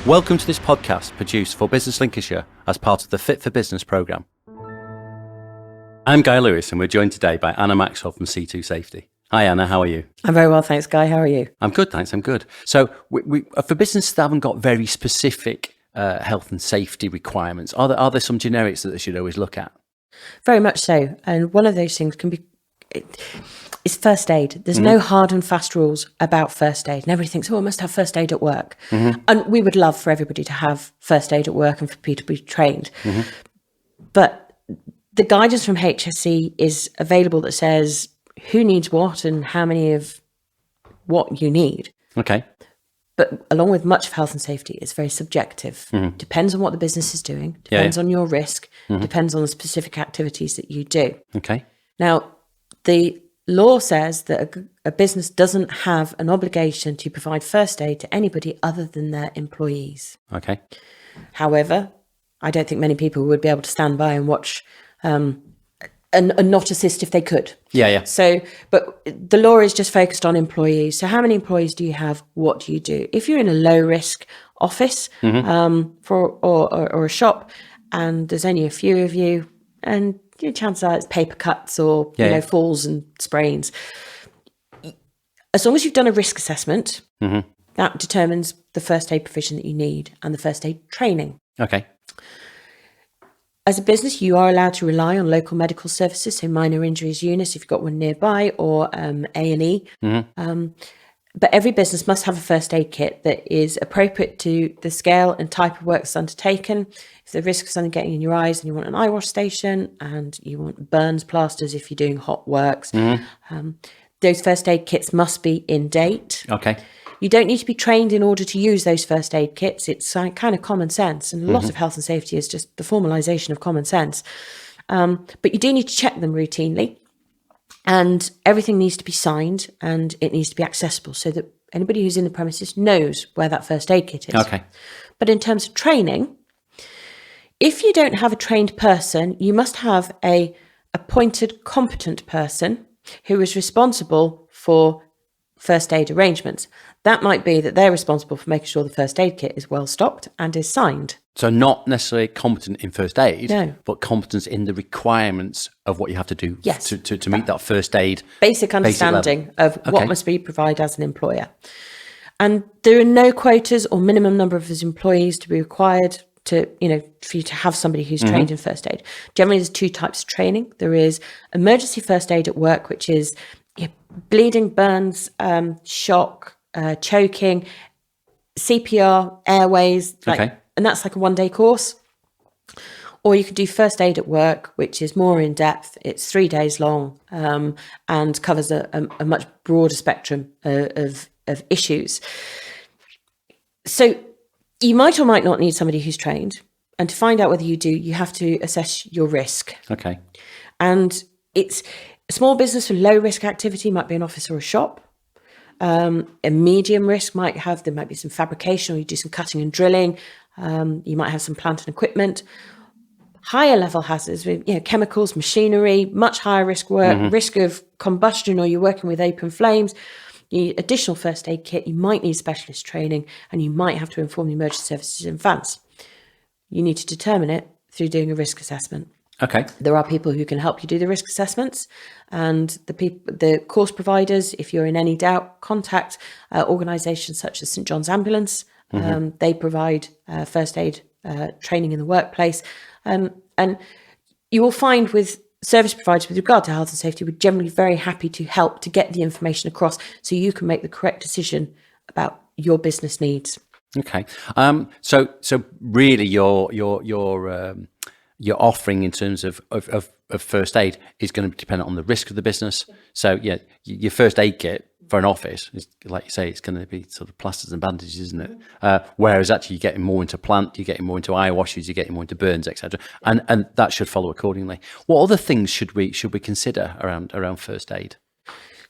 Welcome to this podcast produced for Business Lincolnshire as part of the Fit for Business programme. I'm Guy Lewis and we're joined today by Anna Maxwell from C2 Safety. Hi Anna, how are you? I'm very well, thanks Guy. How are you? I'm good, thanks, I'm good. So we for businesses that haven't got very specific health and safety requirements, are there some generics that they should always look at? Very much so. And one of those things can be is first aid. There's no hard and fast rules about first aid. And everybody thinks, I must have first aid at work. And we would love for everybody to have first aid at work and for people to be trained. But the guidance from HSE is available that says who needs what and how many of what you need. Okay. But along with much of health and safety, it's very subjective. Depends on what the business is doing, depends on your risk, depends on the specific activities that you do. Okay. Now, the law says that a business doesn't have an obligation to provide first aid to anybody other than their employees. Okay. However, I don't think many people would be able to stand by and watch and not assist if they could. Yeah. So, but the law is just focused on employees. So how many employees do you have? What do you do? If you're in a low risk office or a shop and there's only a few of you and chances are it's paper cuts or falls and sprains. As long as you've done a risk assessment, that determines the first aid provision that you need and the first aid training. Okay. As a business, you are allowed to rely on local medical services, so minor injuries units if you've got one nearby, or A&E. But every business must have a first aid kit that is appropriate to the scale and type of work that's undertaken. If the risk of something getting in your eyes and you want an eye wash station and you want burns plasters if you're doing hot works, those first aid kits must be in date. Okay. You don't need to be trained in order to use those first aid kits. It's kind of common sense. And a lot of health and safety is just the formalisation of common sense. But you do need to check them routinely. And everything needs to be signed and it needs to be accessible so that anybody who's in the premises knows where that first aid kit is. Okay. But in terms of training, if you don't have a trained person, you must have a appointed competent person who is responsible for first aid arrangements. That might be that they're responsible for making sure the first aid kit is well stocked and is signed. So not necessarily competent in first aid, No. but competence in the requirements of what you have to do to meet that first aid. Basic understanding of Okay. what must be provided as an employer. And there are no quotas or minimum number of employees to be required to, for you to have somebody who's trained in first aid. Generally, there's two types of training. There is emergency first aid at work, which is bleeding, burns, shock, choking, CPR, airways, and that's like a one-day course. Or you could do first aid at work, which is more in depth. It's 3 days long and covers a much broader spectrum of issues. So you might or might not need somebody who's trained. And to find out whether you do, you have to assess your risk. Okay. And it's a small business with low risk activity, might be an office or a shop. A medium risk there might be some fabrication or you do some cutting and drilling. You might have some plant and equipment. Higher level hazards with chemicals, machinery, much higher risk work, risk of combustion, or you're working with open flames. You need additional first aid kit. You might need specialist training, and you might have to inform the emergency services in advance. You need to determine it through doing a risk assessment. Okay. There are people who can help you do the risk assessments, and the course providers, if you're in any doubt, contact organisations such as St John's Ambulance. They provide first aid training in the workplace. And you will find with service providers with regard to health and safety, we're generally very happy to help to get the information across so you can make the correct decision about your business needs. Okay. So really your offering in terms of first aid is going to depend on the risk of the business. So your first aid kit for an office is, like you say, it's going to be sort of plasters and bandages, isn't it? Whereas actually you're getting more into plant, you're getting more into eye washes, you're getting more into burns, etc. And that should follow accordingly. What other things should we consider around first aid?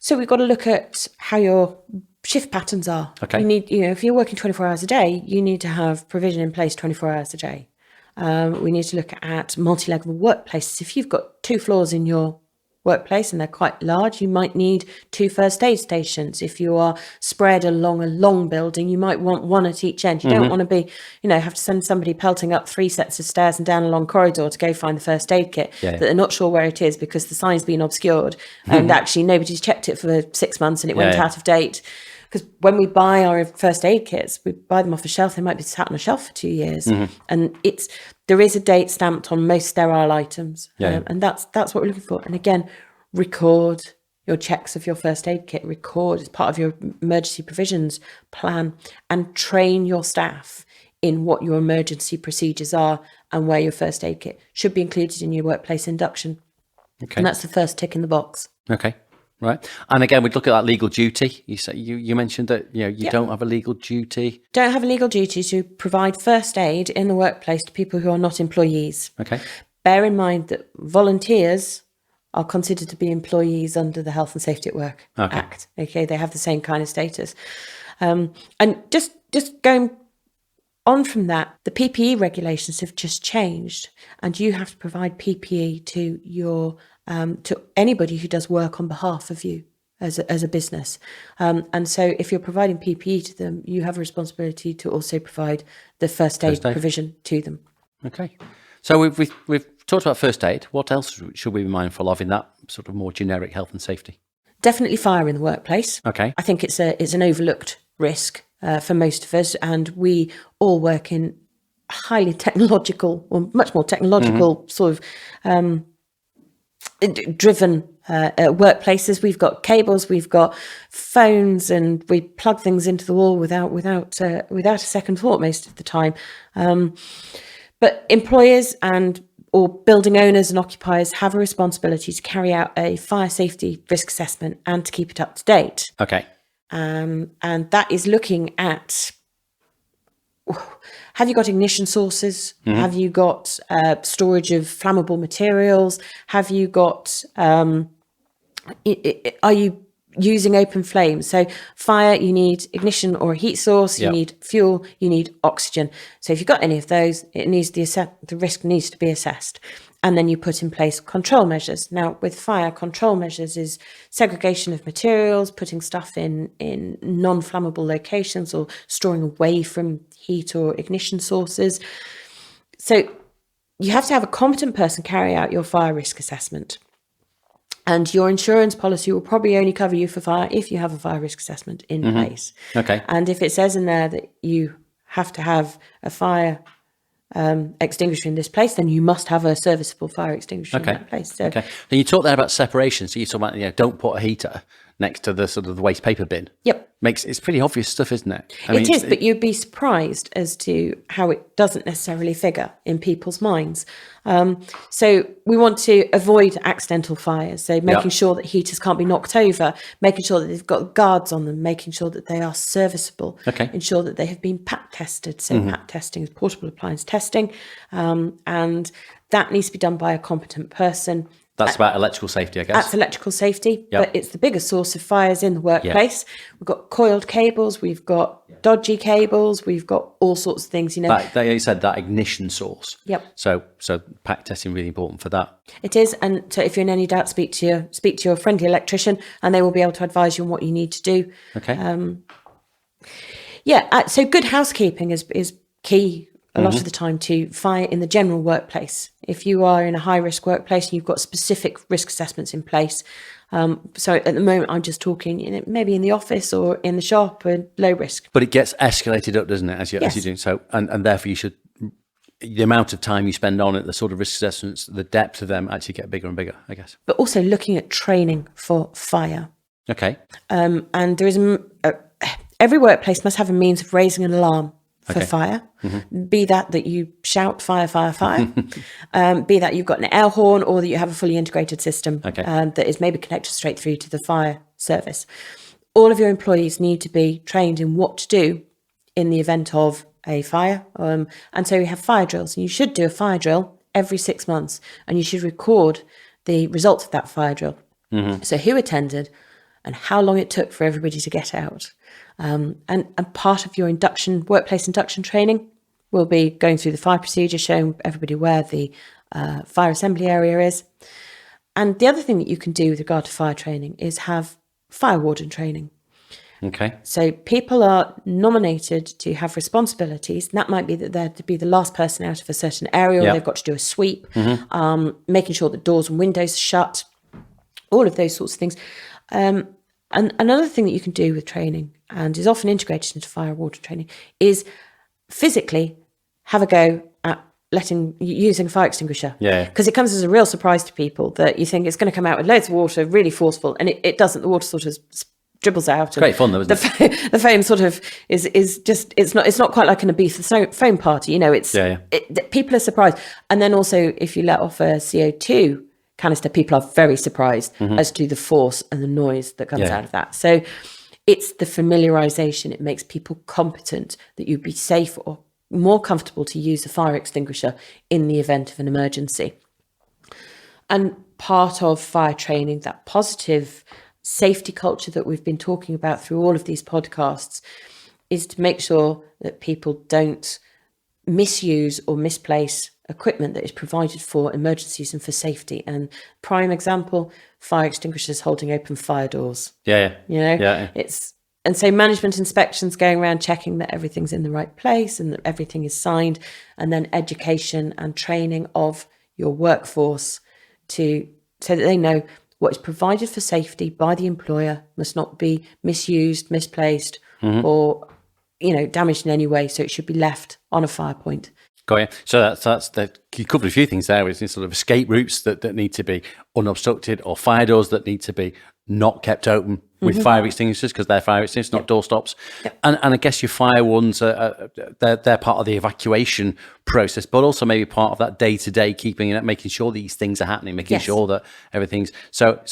So we've got to look at how your shift patterns are. Okay. You need, if you're working 24 hours a day, you need to have provision in place 24 hours a day. We need to look at multi-level workplaces. If you've got 2 floors in your workplace and they're quite large, you might need 2 first aid stations. If you are spread along a long building, you might want one at each end. You don't want to be, have to send somebody pelting up 3 sets of stairs and down a long corridor to go find the first aid kit that they're not sure where it is because the sign's been obscured and actually nobody's checked it for 6 months and it went out of date. Because when we buy our first aid kits, we buy them off a shelf. They might be sat on a shelf for 2 years, and there is a date stamped on most sterile items, and that's what we're looking for. And again, record your checks of your first aid kit. Record as part of your emergency provisions plan, and train your staff in what your emergency procedures are and where your first aid kit should be included in your workplace induction. Okay, and that's the first tick in the box. Okay. Right. And again, we'd look at that legal duty. You mentioned that, you don't have a legal duty. Don't have a legal duty to provide first aid in the workplace to people who are not employees. Okay. Bear in mind that volunteers are considered to be employees under the Health and Safety at Work Act. Okay. They have the same kind of status. And just going on from that, the PPE regulations have just changed and you have to provide PPE to your to anybody who does work on behalf of you as a business. And so if you're providing PPE to them, you have a responsibility to also provide the first aid provision to them. Okay. So we've talked about first aid. What else should we be mindful of in that sort of more generic health and safety? Definitely fire in the workplace. Okay. I think it's an overlooked risk for most of us, and we all work in highly technological or much more technological sort of driven workplaces. We've got cables, we've got phones, and we plug things into the wall without a second thought most of the time. But employers or building owners and occupiers have a responsibility to carry out a fire safety risk assessment and to keep it up to date. Okay. And that is looking at, have you got ignition sources? Have you got storage of flammable materials? Have you got, are you using open flames? So fire, you need ignition or a heat source, you need fuel, you need oxygen. So if you've got any of those, the risk needs to be assessed. And then you put in place control measures. Now, with fire, control measures is segregation of materials, putting stuff in non-flammable locations or storing away from heat or ignition sources. So you have to have a competent person carry out your fire risk assessment. And your insurance policy will probably only cover you for fire if you have a fire risk assessment in place. Okay. And if it says in there that you have to have a fire extinguisher in this place, then you must have a serviceable fire extinguisher in that place. So, then you talked there about separation. So you talk about don't put a heater next to the sort of the waste paper bin. Yep. It's pretty obvious stuff, isn't it? It is, but you'd be surprised as to how it doesn't necessarily figure in people's minds. So we want to avoid accidental fires. So making sure that heaters can't be knocked over, making sure that they've got guards on them, making sure that they are serviceable, ensure that they have been PAT tested. So PAT testing is portable appliance testing, and that needs to be done by a competent person. That's about electrical safety, I guess. That's electrical safety, but it's the biggest source of fires in the workplace. We've got coiled cables, we've got dodgy cables, we've got all sorts of things, That, you said that ignition source. Yep. So pack testing really important for that. It is, and so if you're in any doubt, speak to your friendly electrician, and they will be able to advise you on what you need to do. Okay. So good housekeeping is key. A lot of the time to fire in the general workplace. If you are in a high risk workplace and you've got specific risk assessments in place. So at the moment, I'm just talking maybe in the office or in the shop or low risk. But it gets escalated up, doesn't it? As you do. So, and therefore you should, the amount of time you spend on it, the sort of risk assessments, the depth of them actually get bigger and bigger, I guess. But also looking at training for fire. Okay. And there is, every workplace must have a means of raising an alarm for fire, be that you shout fire, fire, fire, be that you've got an air horn or that you have a fully integrated system that is maybe connected straight through to the fire service. All of your employees need to be trained in what to do in the event of a fire. And so we have fire drills, and you should do a fire drill every 6 months, and you should record the results of that fire drill. So who attended and how long it took for everybody to get out. And part of your workplace induction training will be going through the fire procedure, showing everybody where the fire assembly area is. And the other thing that you can do with regard to fire training is have fire warden training. Okay. So people are nominated to have responsibilities. And that might be that they're to be the last person out of a certain area, or they've got to do a sweep, making sure that doors and windows are shut, all of those sorts of things. And another thing that you can do with training, and is often integrated into fire warden training, is physically have a go at using a fire extinguisher. Yeah. Because it comes as a real surprise to people that you think it's going to come out with loads of water, really forceful, and it doesn't. The water sort of dribbles out. Great fun though, isn't it? The foam sort of is just, it's not quite like an Ibiza foam party, it's people are surprised. And then also, if you let off a CO2 canister, people are very surprised as to the force and the noise that comes out of that. So it's the familiarization. It makes people competent that you'd be safe or more comfortable to use a fire extinguisher in the event of an emergency. And part of fire training, that positive safety culture that we've been talking about through all of these podcasts, is to make sure that people don't misuse or misplace equipment that is provided for emergencies and for safety. And prime example, fire extinguishers holding open fire doors. And so management inspections, going around checking that everything's in the right place and that everything is signed, and then education and training of your workforce so that they know what is provided for safety by the employer must not be misused, misplaced, or damaged in any way. So it should be left on a fire point. Got you. So that's you covered a few things there. It's sort of escape routes that need to be unobstructed, or fire doors that need to be not kept open with fire extinguishers, because they're fire extinguishers, not door stops. Yep. And I guess your fire wardens they're part of the evacuation process, but also maybe part of that day-to-day keeping it, making sure these things are happening, making sure that everything's so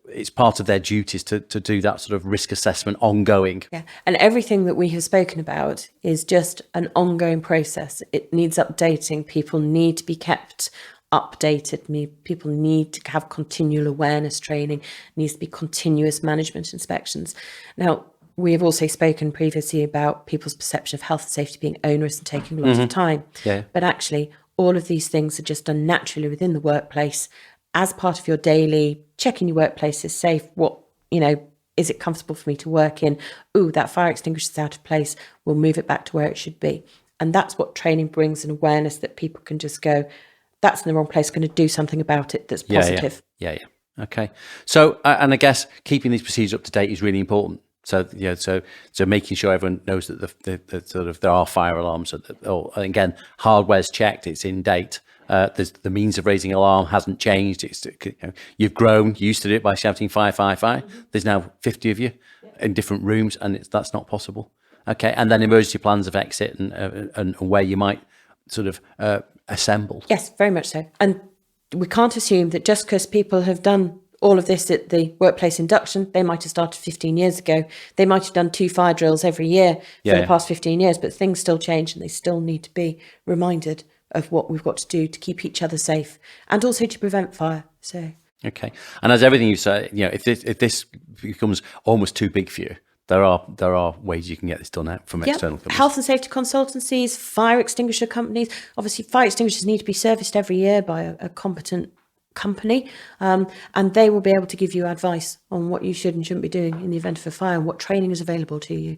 it's part of their duties to do that sort of risk assessment ongoing. Yeah, and everything that we have spoken about is just an ongoing process. It needs updating. People need to be kept updated. People need to have continual awareness training. Needs to be continuous management inspections. Now, we have also spoken previously about people's perception of health and safety being onerous and taking a lot of time. Yeah. But actually, all of these things are just done naturally within the workplace as part of your daily checking your workplace is safe. Is it comfortable for me to work in? Ooh, that fire extinguisher is out of place. We'll move it back to where it should be. And that's what training brings, an awareness that people can just go, that's in the wrong place, going to do something about it that's positive. Yeah. Okay. So, and I guess keeping these procedures up to date is really important. So, so making sure everyone knows that the sort of there are fire alarms. Again, hardware's checked, it's in date. There's the means of raising alarm hasn't changed. It's you've grown, you used to do it by shouting fire, fire, fire. There's now 50 of you in different rooms, and that's not possible. Okay, and then emergency plans of exit and where you might sort of assemble. Yes, very much so. And we can't assume that just because people have done all of this at the workplace induction, they might have started 15 years ago. They might have done 2 fire drills every year for the past 15 years, but things still change and they still need to be reminded of what we've got to do to keep each other safe and also to prevent fire. So okay. And as everything you say, if this becomes almost too big for you, there are ways you can get this done out from external companies. Health and safety consultancies, fire extinguisher companies. Obviously, fire extinguishers need to be serviced every year by a competent company, and they will be able to give you advice on what you should and shouldn't be doing in the event of a fire and what training is available to you.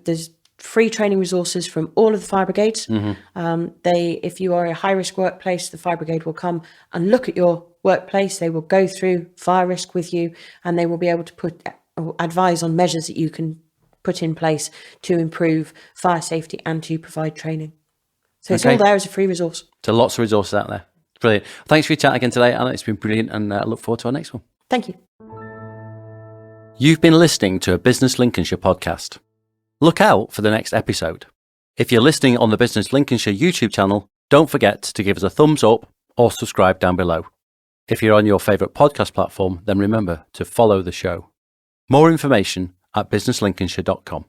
There's free training resources from all of the fire brigades. If you are a high risk workplace, the fire brigade will come and look at your workplace. They will go through fire risk with you, and they will be able to advise on measures that you can put in place to improve fire safety and to provide training. So it's all there as a free resource. So lots of resources out there. Brilliant. Thanks for your chat again today, Anna. It's been brilliant, and I look forward to our next one. Thank you. You've been listening to a Business Lincolnshire podcast. Look out for the next episode. If you're listening on the Business Lincolnshire YouTube channel, don't forget to give us a thumbs up or subscribe down below. If you're on your favourite podcast platform, then remember to follow the show. More information at businesslincolnshire.com.